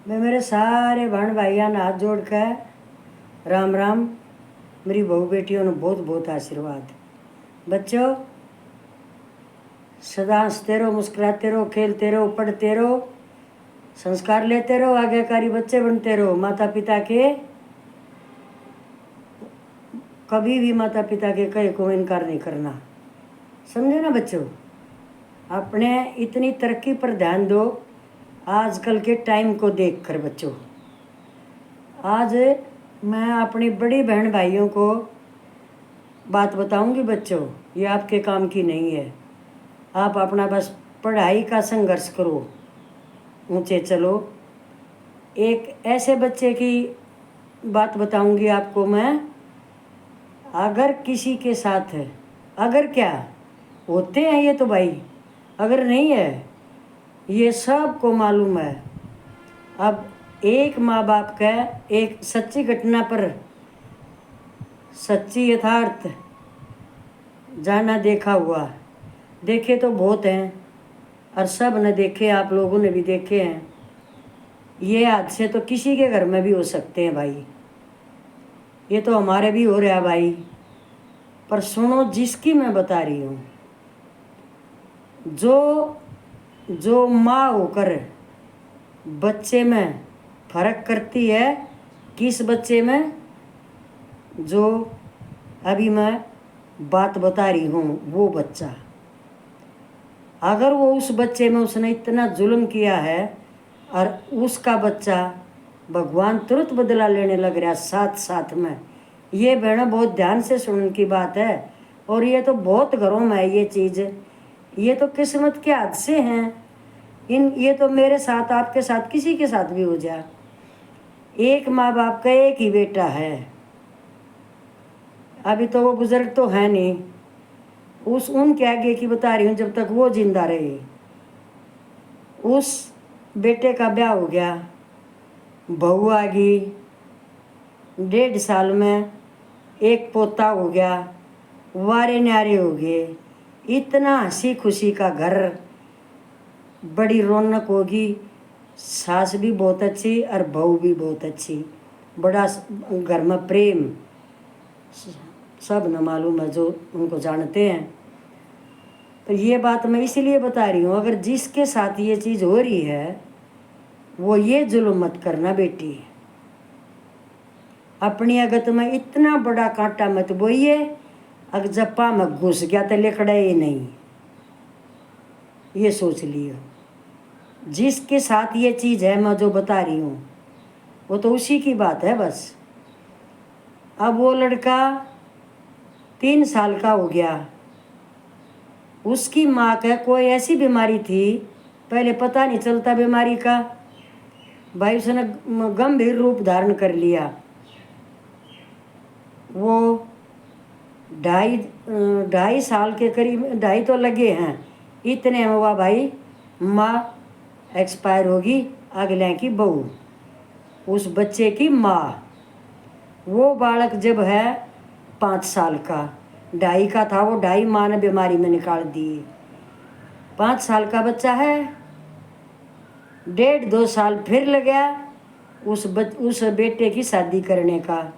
मैं मेरे सारे बहन भाइयों ने हाथ जोड़ कर राम राम। मेरी बहू बेटियों ने बहुत बहुत आशीर्वाद। बच्चों, सदा हंसते रहो, मुस्कुराते रहो, खेलते रहो, पढ़ते रहो, संस्कार लेते रहो, आज्ञाकारी बच्चे बनते रहो। माता पिता के कभी भी माता पिता के कहे को इनकार नहीं करना, समझे ना बच्चों। अपने इतनी तरक्की पर ध्यान दो आजकल के टाइम को देखकर। बच्चों, आज मैं अपनी बड़ी बहन भाइयों को बात बताऊंगी। बच्चों, ये आपके काम की नहीं है। आप अपना बस पढ़ाई का संघर्ष करो, ऊंचे चलो। एक ऐसे बच्चे की बात बताऊंगी आपको मैं। अगर किसी के साथ है, अगर क्या होते हैं ये तो भाई, अगर नहीं है ये सबको मालूम है। अब एक माँ बाप का एक सच्ची घटना पर सच्ची यथार्थ जाना देखा हुआ, देखे तो बहुत हैं और सब ने देखे, आप लोगों ने भी देखे हैं। ये हादसे तो किसी के घर में भी हो सकते हैं भाई, ये तो हमारे भी हो रहा भाई। पर सुनो जिसकी मैं बता रही हूँ, जो माँ होकर बच्चे में फर्क करती है, किस बच्चे में, जो अभी मैं बात बता रही हूँ वो बच्चा, अगर वो उस बच्चे में उसने इतना जुल्म किया है और उसका बच्चा भगवान तुरंत बदला लेने लग रहा साथ साथ में। ये बहनों बहुत ध्यान से सुनने की बात है, और ये तो बहुत घरों में है ये चीज़। ये तो किस्मत के हादसे हैं। ये तो मेरे साथ, आपके साथ, किसी के साथ भी हो जाए। एक माँ बाप का एक ही बेटा है, अभी तो वो बुजुर्ग तो है नहीं, उनके आगे की बता रही हूँ। जब तक वो जिंदा रहे, उस बेटे का ब्याह हो गया, बहू आ गई, 1.5 साल में एक पोता हो गया, वारे न्यारे हो गए, इतना हंसी खुशी का घर, बड़ी रौनक होगी। सास भी बहुत अच्छी और बहू भी बहुत अच्छी, बड़ा घर में प्रेम, सब न मालूम है जो उनको जानते हैं। तो ये बात मैं इसलिए बता रही हूँ, अगर जिसके साथ ये चीज़ हो रही है वो ये जुल्म मत करना बेटी। अपनी अगत में इतना बड़ा कांटा मत बोइए, अगर जप्पा में घुस गया तो लेकड़ा ही नहीं, ये सोच लियो। जिसके साथ ये चीज़ है मैं जो बता रही हूँ वो तो उसी की बात है बस। अब वो लड़का 3 साल का हो गया, उसकी माँ का कोई ऐसी बीमारी थी, पहले पता नहीं चलता बीमारी का, भाई उसने गंभीर रूप धारण कर लिया। वो 2.5 साल के करीब, 2.5 तो लगे हैं, इतने में हुआ भाई माँ एक्सपायर होगी, अगले की बहू, उस बच्चे की माँ। वो बालक जब है 5 साल का, 2.5 का था वो, 2.5 माँ ने बीमारी में निकाल दी। 5 साल का बच्चा है, 1.5-2 साल फिर लगा उस बेटे की शादी करने का।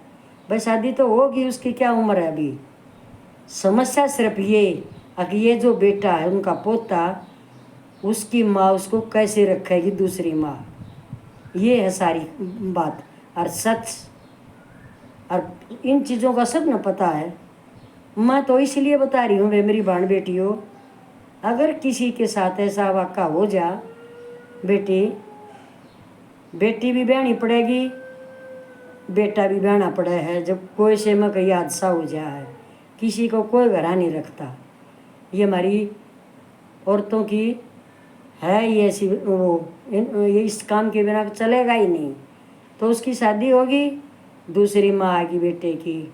भाई शादी तो होगी, उसकी क्या उम्र है अभी। समस्या सिर्फ ये कि ये जो बेटा है उनका पोता, उसकी माँ उसको कैसे रखेगी दूसरी माँ, ये है सारी बात और सच। और इन चीज़ों का सब न पता है, मैं तो इसलिए बता रही हूँ वे मेरी बहन बेटियों, अगर किसी के साथ ऐसा वाक़ा हो जा बेटी भी बहनी पड़ेगी, बेटा भी बहना पड़े है। जब कोई से में कहीं हादसा हो जाए, किसी को कोई घरा नहीं रखता। ये हमारी औरतों की है ये ऐसी, ये इस काम के बिना चलेगा ही नहीं। तो उसकी शादी होगी, दूसरी माँ आएगी बेटे की।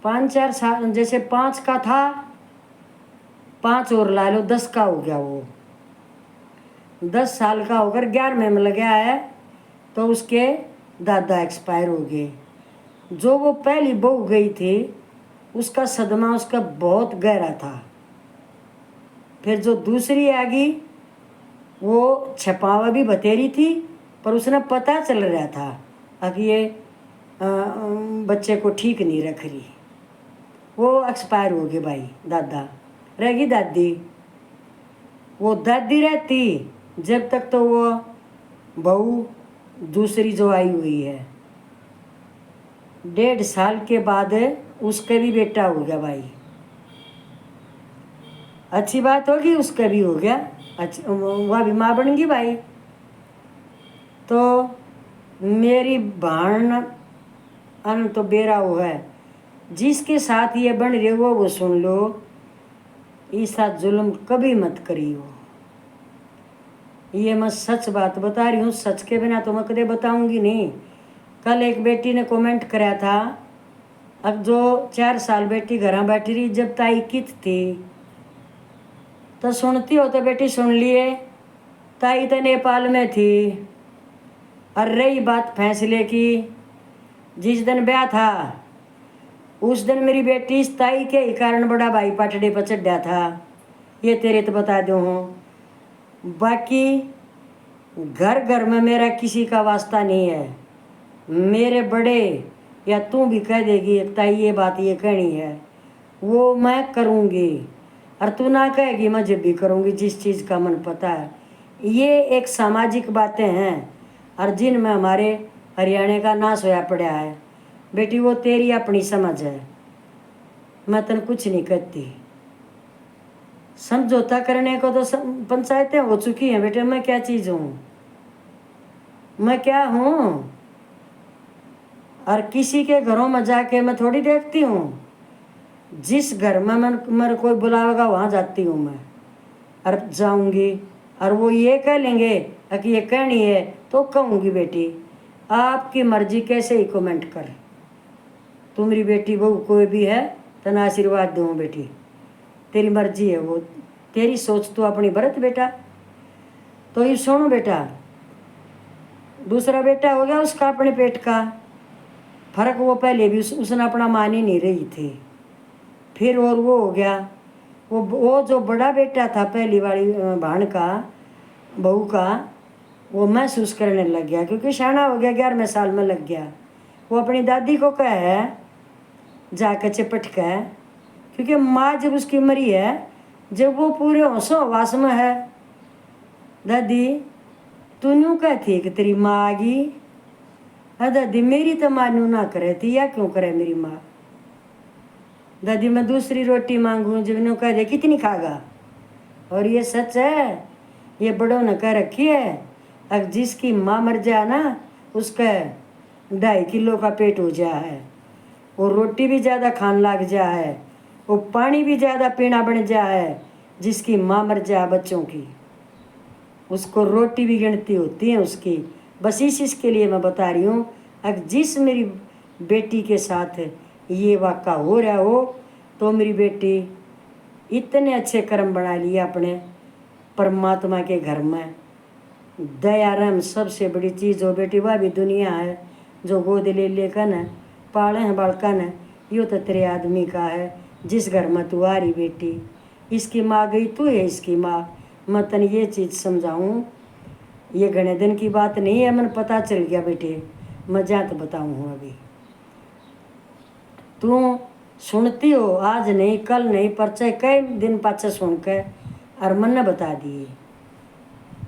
5-4 साल, जैसे 5 का था, 5 और ला लो, 10 का हो गया। वो 10 साल का होकर 11वें में लगा है तो उसके दादा एक्सपायर हो गए। जो वो पहली बहू गई थी उसका सदमा उसका बहुत गहरा था। फिर जो दूसरी आ गई वो छपावा भी बतेरी थी, पर उसने पता चल रहा था कि ये बच्चे को ठीक नहीं रख रही। वो एक्सपायर हो गए भाई, दादा रहेगी दादी। वो दादी रहती जब तक तो वो बहू दूसरी जो आई हुई है, 1.5 साल के बाद उसका भी बेटा हो गया भाई। अच्छी बात होगी, उसका भी हो गया, वह भी माँ बन गई भाई। तो मेरी भाण अन तो बेरा हो है, जिसके साथ ये बन रहे हो वो सुन लो, इस साथ जुल्म कभी मत करियो। ये मैं सच बात बता रही हूँ, सच के बिना तो मैं कदे बताऊंगी नहीं। कल एक बेटी ने कमेंट कराया था, अब जो 4 साल बेटी घर बैठी रही, जब ताई कित थी तो सुनती हो तो बेटी सुन लिए, ताई तो नेपाल में थी। और रही बात फैसले की, जिस दिन ब्याह था उस दिन मेरी बेटी इस ताई के ही कारण बड़ा भाई पाटड़े पर चढ़ा था, ये तेरे तो बता दो हूँ। बाकी घर घर में मेरा किसी का वास्ता नहीं है। मेरे बड़े या तू भी कह देगी ताई ये बात ये कहनी है, वो मैं करूँगी, और तू ना कहेगी मैं जब भी करूँगी जिस चीज़ का मन पता है। ये एक सामाजिक बातें हैं और जिनमें हमारे हरियाणा का नाश होया पड़ा है। बेटी वो तेरी अपनी समझ है, मैं तन कुछ नहीं कहती। समझौता करने को तो पंचायतें हो चुकी हैं बेटे, मैं क्या चीज़ हूँ, मैं क्या हूँ। और किसी के घरों में जाके मैं थोड़ी देखती हूँ, जिस घर में मैं मेरे कोई बुलावेगा वहाँ जाती हूँ मैं, और जाऊँगी। और वो ये कह लेंगे कि ये कहनी है तो कहूँगी बेटी आपकी मर्जी, कैसे ही कमेंट कर। तू मेरी बेटी बहू कोई भी है तो ना आशीर्वाद दूँ बेटी, तेरी मर्जी है, वो तेरी सोच तो अपनी बरत बेटा। तो ये सुनो बेटा, दूसरा बेटा हो गया उसका अपने पेट का फर्क, वो पहले भी उसने अपना मान ही नहीं रही थी। फिर और वो हो गया, वो जो बड़ा बेटा था पहली वाली भाण का बहू का, वो महसूस करने लग गया क्योंकि शाना हो गया, 11वें साल में लग गया। वो अपनी दादी को कहे जाकर चिपट कर, क्योंकि माँ जब उसकी मरी है, जब वो पूरे होशो हवास में है, दादी तू यूँ कहती कि तेरी माँ आ गई, हाँ दादी मेरी तो माँ यूँ ना करे थी, या क्यों करे मेरी माँ। दादी मैं दूसरी रोटी मांगूँ, जब यूँ कह दे कितनी खागा। और ये सच है, ये बड़ों ने कह रखी है, अब जिसकी माँ मर जाए ना उसका 2.5 किलो का पेट हो जा है, वो रोटी भी ज़्यादा खान लग जा है, वो पानी भी ज़्यादा पीना बन जा है। जिसकी माँ मर जाए बच्चों की, उसको रोटी भी गिनती होती है उसकी। बस इसके लिए मैं बता रही हूँ, अगर जिस मेरी बेटी के साथ ये वाक़ा हो रहा हो, तो मेरी बेटी इतने अच्छे कर्म बना लिए अपने परमात्मा के घर में। दया रहम सबसे बड़ी चीज़ हो बेटी, वह भी दुनिया है जो गोद ले लेकर न पाले हैं बालका न, यो तो तेरे आदमी का है जिस घर में तू आ रही बेटी। इसकी माँ गई, तू है इसकी माँ। मैं तन ये चीज़ समझाऊँ, ये घने दिन की बात नहीं है, मन पता चल गया बेटे, मैं जा तो बताऊँ अभी। तू सुनती हो, आज नहीं कल नहीं परचे कई दिन पाचे सुन के और मन ने बता दिए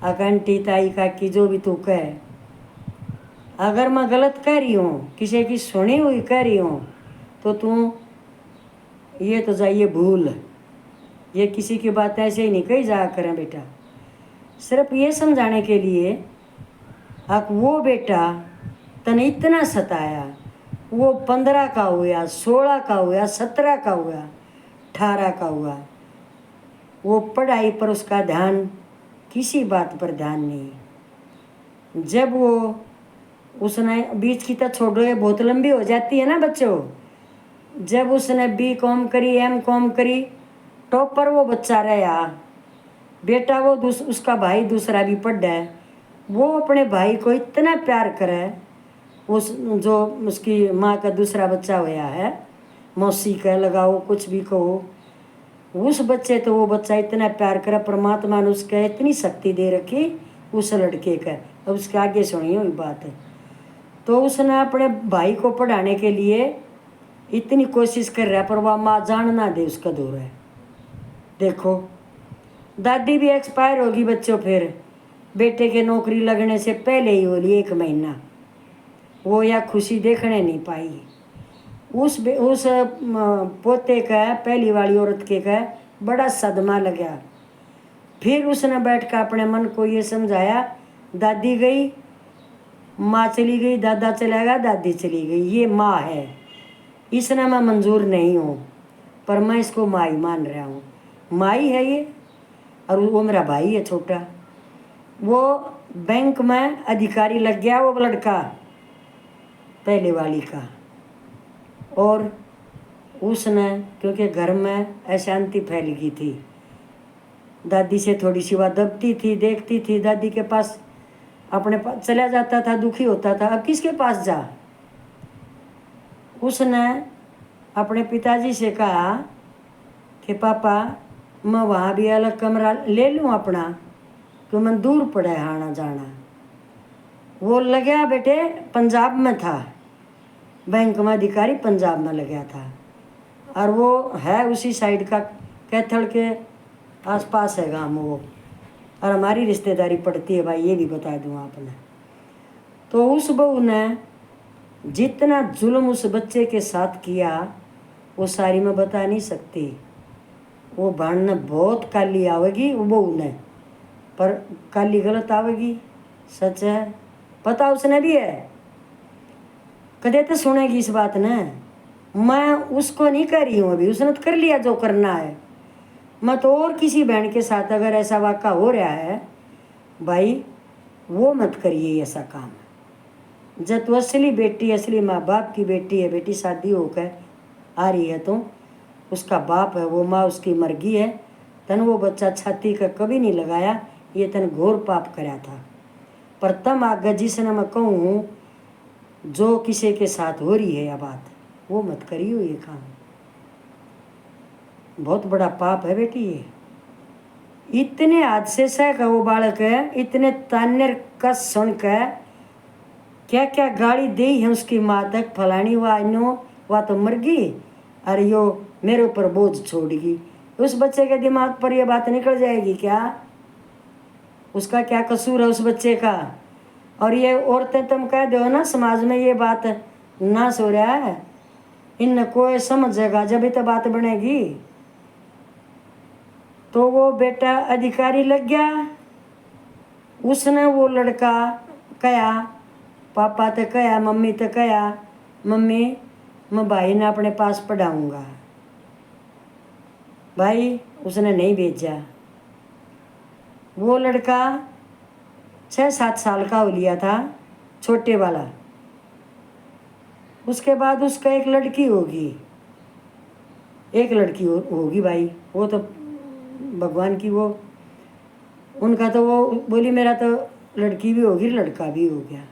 अकंटी ताई काकी जो भी तू कह। अगर मैं गलत कह रही हूँ, किसी की सुनी हुई कह रही हूँ, तो तू ये तो जाइए भूल, ये किसी की बात ऐसे ही नहीं कही जाया करें बेटा। सिर्फ ये समझाने के लिए अब वो बेटा तने इतना सताया, वो 15 का हुआ, 16 का हुआ, 17 का हुआ, 18 का हुआ, वो पढ़ाई पर उसका ध्यान, किसी बात पर ध्यान नहीं। जब वो उसने बीच की तो छोड़ो, ये बहुत लंबी हो जाती है ना बच्चों। जब उसने B.Com करी, M.Com करी, टॉपर वो बच्चा रहा बेटा। वो उसका भाई दूसरा भी पढ़ है, वो अपने भाई को इतना प्यार करे, उस जो उसकी माँ का दूसरा बच्चा हुआ है, मौसी कह लगाओ कुछ भी कहो, उस बच्चे तो वो बच्चा इतना प्यार करे, परमात्मा ने उसके इतनी शक्ति दे रखी उस लड़के का। अब उसके आगे सुनिए वही बात है। तो उसने अपने भाई को पढ़ाने के लिए इतनी कोशिश कर रहा, पर वह माँ जान ना दे उसका दूर है। देखो दादी भी एक्सपायर होगी बच्चों, फिर बेटे के नौकरी लगने से पहले ही होली 1 महीना, वो या खुशी देखने नहीं पाई। उस पोते का, पहली वाली औरत के का बड़ा सदमा लगा। फिर उसने बैठ कर अपने मन को ये समझाया, दादी गई, माँ चली गई, दादा चला गया, दादी चली गई, ये माँ है, इसने मैं मंजूर नहीं हूँ, पर मैं इसको माँ ही मान रहा हूँ। माँ ही है ये, और वो मेरा भाई है छोटा। वो बैंक में अधिकारी लग गया वो लड़का पहले वाली का। और उसने, क्योंकि घर में अशांति फैल गई थी, दादी से थोड़ी सी बात दबती थी, देखती थी, दादी के पास अपने पास चला जाता था, दुखी होता था, अब किसके पास जा। उसने अपने पिताजी से कहा कि पापा मैं वहाँ भी अलग कमरा ले लूँ अपना, क्यों मैं दूर पड़े आना जाना। वो लगा बेटे पंजाब में था, बैंक में अधिकारी पंजाब में लगा था, और वो है उसी साइड का, कैथल के आसपास है गाँव वो, और हमारी रिश्तेदारी पड़ती है भाई, ये भी बता दूँ आपने। तो उस बहू ने जितना जुल्म उस बच्चे के साथ किया वो सारी मैं बता नहीं सकती। वो भाड़ने बहुत काली आवेगी वो बहू ने, पर काली गलत आवेगी, सच है, पता उसने भी है, कदे तो सुनेगी इस बात ने। मैं उसको नहीं कर रही हूँ अभी, उसने तो कर लिया जो करना है। मैं तो और किसी बहन के साथ अगर ऐसा वाक़ा हो रहा है भाई, वो मत करिए ऐसा काम। जब तो असली बेटी, असली माँ बाप की बेटी है, बेटी शादी होकर आ रही है तो उसका बाप है, वो माँ उसकी मर गई है, तन वो बच्चा छाती का कभी नहीं लगाया, ये तन घोर पाप कराया था। पर तम आगे जिसने मैं कहूँ जो किसी के साथ हो रही है यह बात, वो मत करियो ये काम, बहुत बड़ा पाप है बेटी ये। इतने हादसे से का वो बालक है, इतने तान्यर का सुन कर क्या क्या गाली दी है उसकी माँ तक, फलानी वाइनो वह तो मर गई, अरे यो मेरे ऊपर बोझ छोड़ेगी। उस बच्चे के दिमाग पर यह बात निकल जाएगी क्या? उसका क्या कसूर है उस बच्चे का? और ये औरतें तुम कह दो ना समाज में ये बात नाश हो रहा है, इन कोई समझेगा जब तो बात बनेगी। तो वो बेटा अधिकारी लग गया, उसने वो लड़का कहा, पापा तो कहा, मम्मी तो कहा, मम्मी मैं भाई ने अपने पास पढ़ाऊँगा। भाई उसने नहीं भेजा। वो लड़का 6-7 साल का हो लिया था, छोटे वाला। उसके बाद उसका एक लड़की होगी, एक लड़की होगी भाई, वो तो भगवान की वो, उनका तो वो बोली मेरा तो लड़की भी होगी लड़का भी हो गया।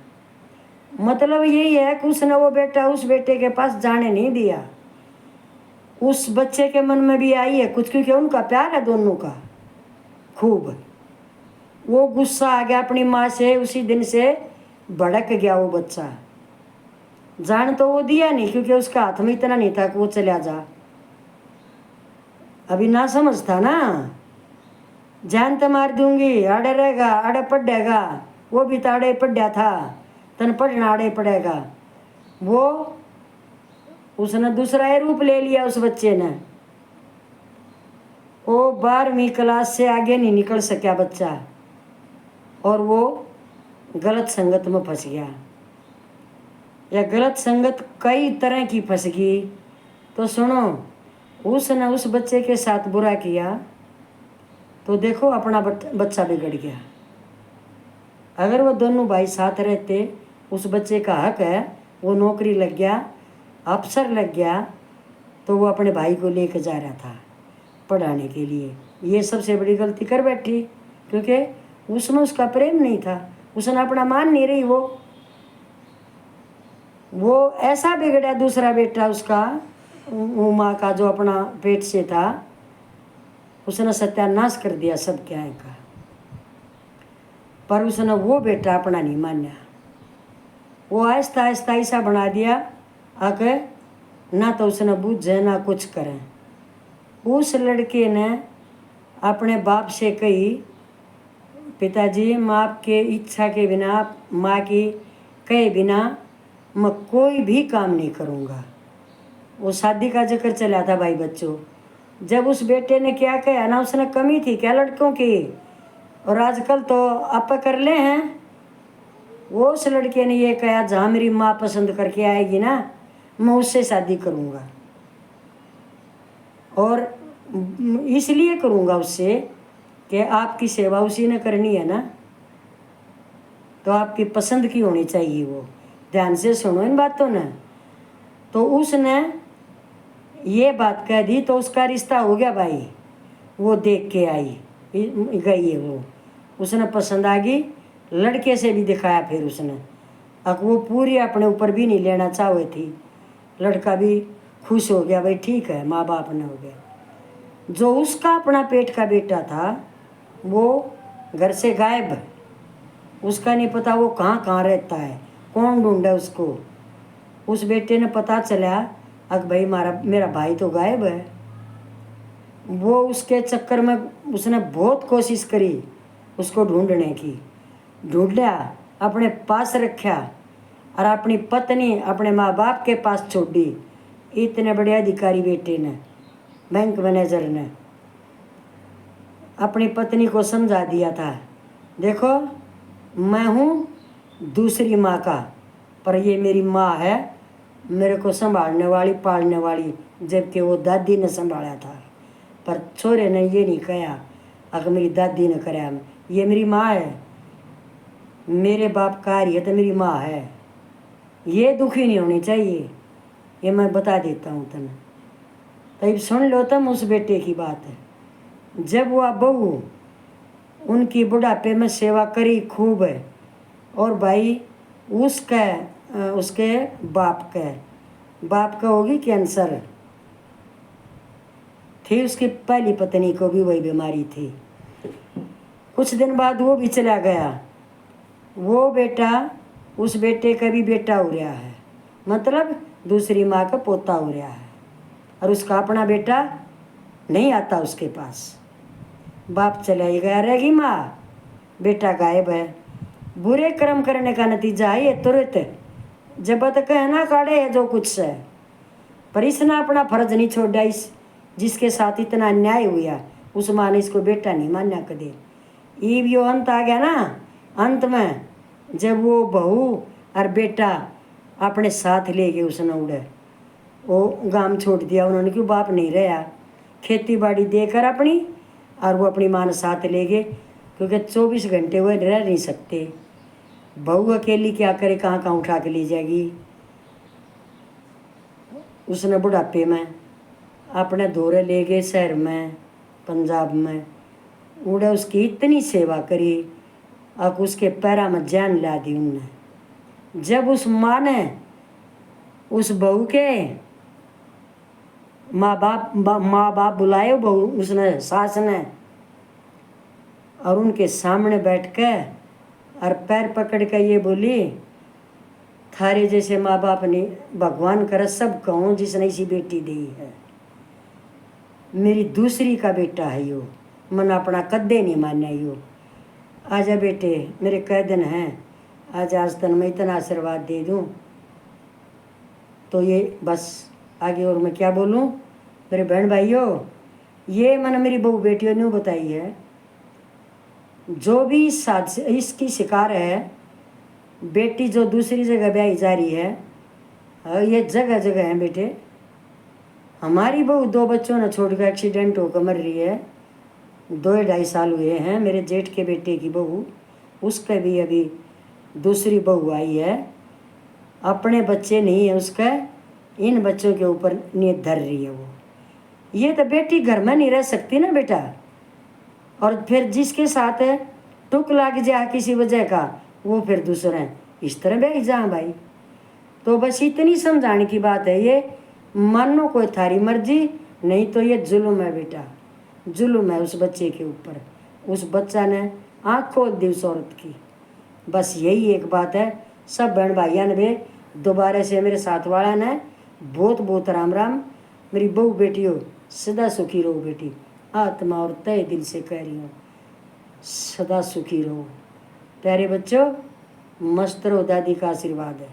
मतलब यही है कि उसने वो बेटा उस बेटे के पास जाने नहीं दिया। उस बच्चे के मन में भी आई है कुछ, क्योंकि उनका प्यार है दोनों का खूब। वो गुस्सा आ गया अपनी माँ से, उसी दिन से भड़क गया वो बच्चा। जान तो वो दिया नहीं, क्योंकि उसका हाथ में इतना नहीं था कि वो चला जा, अभी ना समझ था ना, जान तो मार दूंगी, आड़े रहेगा, आड़े पढ़ेगा, वो भी तो आड़े पढ़ा था, तन पढ़ना आड़े पड़ेगा। वो उसने दूसरा ही रूप ले लिया उस बच्चे ने। वो 12वीं क्लास से आगे नहीं निकल सका बच्चा, और वो गलत संगत में फंस गया। या गलत संगत कई तरह की फंस गई। तो सुनो, उसने उस बच्चे के साथ बुरा किया तो देखो अपना बच्चा बिगड़ गया। अगर वो दोनों भाई साथ रहते, उस बच्चे का हक है, वो नौकरी लग गया, अफसर लग गया, तो वो अपने भाई को लेकर जा रहा था पढ़ाने के लिए। ये सबसे बड़ी गलती कर बैठी, क्योंकि उसमें उसका प्रेम नहीं था, उसने अपना मान नहीं रही। वो ऐसा बिगड़ा दूसरा बेटा उसका, उमा का जो अपना पेट से था, उसने सत्यानाश कर दिया सब क्या है का। पर उसने वो बेटा अपना नहीं माना, वो आहिस्ता आहिस्ता ऐसा बना दिया आके ना तो उसने बूझे ना कुछ करे। उस लड़के ने अपने बाप से कही, पिताजी माँ के इच्छा के बिना, माँ की कहे बिना मैं कोई भी काम नहीं करूँगा। वो शादी का जिक्र चला था भाई बच्चों। जब उस बेटे ने क्या कहा ना, उसने कमी थी क्या लड़कों की, और आजकल तो आप कर ले हैं। वो उस लड़के ने ये कहा, जहाँ मेरी माँ पसंद करके आएगी ना मैं उससे शादी करूँगा, और इसलिए करूँगा उससे कि आपकी सेवा उसी ने करनी है ना, तो आपकी पसंद की होनी चाहिए। वो ध्यान से सुनो इन बातों ने। तो उसने ये बात कह दी तो उसका रिश्ता हो गया भाई। वो देख के आई गई है, वो उसने पसंद आ गई, लड़के से भी दिखाया फिर उसने। अब वो पूरी अपने ऊपर भी नहीं लेना चाहे थी, लड़का भी खुश हो गया, भाई ठीक है माँ बाप ने हो गया। जो उसका अपना पेट का बेटा था वो घर से गायब, उसका नहीं पता वो कहाँ कहाँ रहता है, कौन ढूंढे उसको। उस बेटे ने पता चला अग भाई मेरा भाई तो गायब है। वो उसके चक्कर में उसने बहुत कोशिश करी उसको ढूंढने की, ढूंढ लिया, अपने पास रखा, और अपनी पत्नी अपने माँ बाप के पास छोड़ दी। इतने बड़े अधिकारी बेटे ने, बैंक मैनेजर ने अपनी पत्नी को समझा दिया था, देखो मैं हूँ दूसरी माँ का, पर ये मेरी माँ है, मेरे को संभालने वाली पालने वाली, जबकि वो दादी ने संभाला था। पर छोरे ने ये नहीं कहा अगर मेरी दादी ने कराया, ये मेरी माँ है, मेरे बाप का रही है तो मेरी माँ है। ये दुखी नहीं होनी चाहिए, ये मैं बता देता हूँ तने। तब सुन लो तुम उस बेटे की बात है। जब वह बहू उनकी बुढ़ापे में सेवा करी खूब है, और भाई उसके बाप का होगी कैंसर थी, उसकी पहली पत्नी को भी वही बीमारी थी। कुछ दिन बाद वो भी चला गया। वो बेटा उस बेटे का भी बेटा हो रहा है, मतलब दूसरी माँ का पोता हो रहा है, और उसका अपना बेटा नहीं आता उसके पास। बाप चला ही गया, रहेगी माँ, बेटा गायब है। बुरे कर्म करने का नतीजा है ये तुरंत, जब तक है ना काढ़े है जो कुछ है। पर इसने अपना फर्ज नहीं छोड़ा, इस जिसके साथ इतना अन्याय हुआ उस माँ ने इसको बेटा नहीं माना कदे। ये भी अंत आ गया ना, अंत में जब वो बहू और बेटा अपने साथ ले गए, उसने उड़े वो गांव छोड़ दिया उन्होंने, क्यों बाप नहीं रहा, खेती बाड़ी देकर अपनी, और वो अपनी माँ ने साथ ले गए, क्योंकि 24 घंटे वो रह नहीं सकते। बहू अकेली क्या करे, कहाँ कहाँ उठा के ले जाएगी। उसने बुढ़ापे में अपने दौरे ले गए शहर में, पंजाब में, उड़े उसकी इतनी सेवा करी, अब उसके पैरा में जान ला दी उनने। जब उस माँ ने उस बहू के माँ बाप बुलाए, बहू उसने सास ने, और उनके सामने बैठ के और पैर पकड़ के ये बोली, थारे जैसे माँ बाप ने भगवान कर सब कहूँ जिसने इसी बेटी दी है, मेरी दूसरी का बेटा है यो, मन अपना कद्दे नहीं माना यो। आजा बेटे मेरे कह दिन हैं, आज तन मैं इतना आशीर्वाद दे दूँ तो ये बस, आगे और मैं क्या बोलूँ। मेरे बहन भाइयों, ये मैंने मेरी बहू बेटियों ने बताई है, जो भी इसकी शिकार है, बेटी जो दूसरी जगह ब्याही जा रही है, ये जगह जगह है बेटे। हमारी बहू 2 बच्चों ने छोड़ कर एक्सीडेंट होकर मर रही है, 2-2.5 साल हुए हैं। मेरे जेठ के बेटे की बहू, उसका भी अभी दूसरी बहू आई है, अपने बच्चे नहीं है उसका, इन बच्चों के ऊपर नींद धर रही है वो। ये तो बेटी घर में नहीं रह सकती ना बेटा, और फिर जिसके साथ टुक लग जा किसी वजह का, वो फिर दूसरे इस तरह बैठ जा भाई। तो बस इतनी समझाने की बात है, ये मानो कोई थारी मर्जी, नहीं तो ये जुल्म है बेटा। जुल्म है उस बच्चे के ऊपर। उस बच्चा ने आँख खोल दी उस औरत की। बस यही एक बात है। सब बहन भाइयों ने भी दोबारा से मेरे साथ वाला ने बहुत बहुत राम राम। मेरी बहू बेटियों सदा सुखी रहो बेटी, आत्मा और तय दिल से कह रही हूँ, सदा सुखी रहो। प्यारे बच्चों, मस्त रहो, दादी का आशीर्वाद है।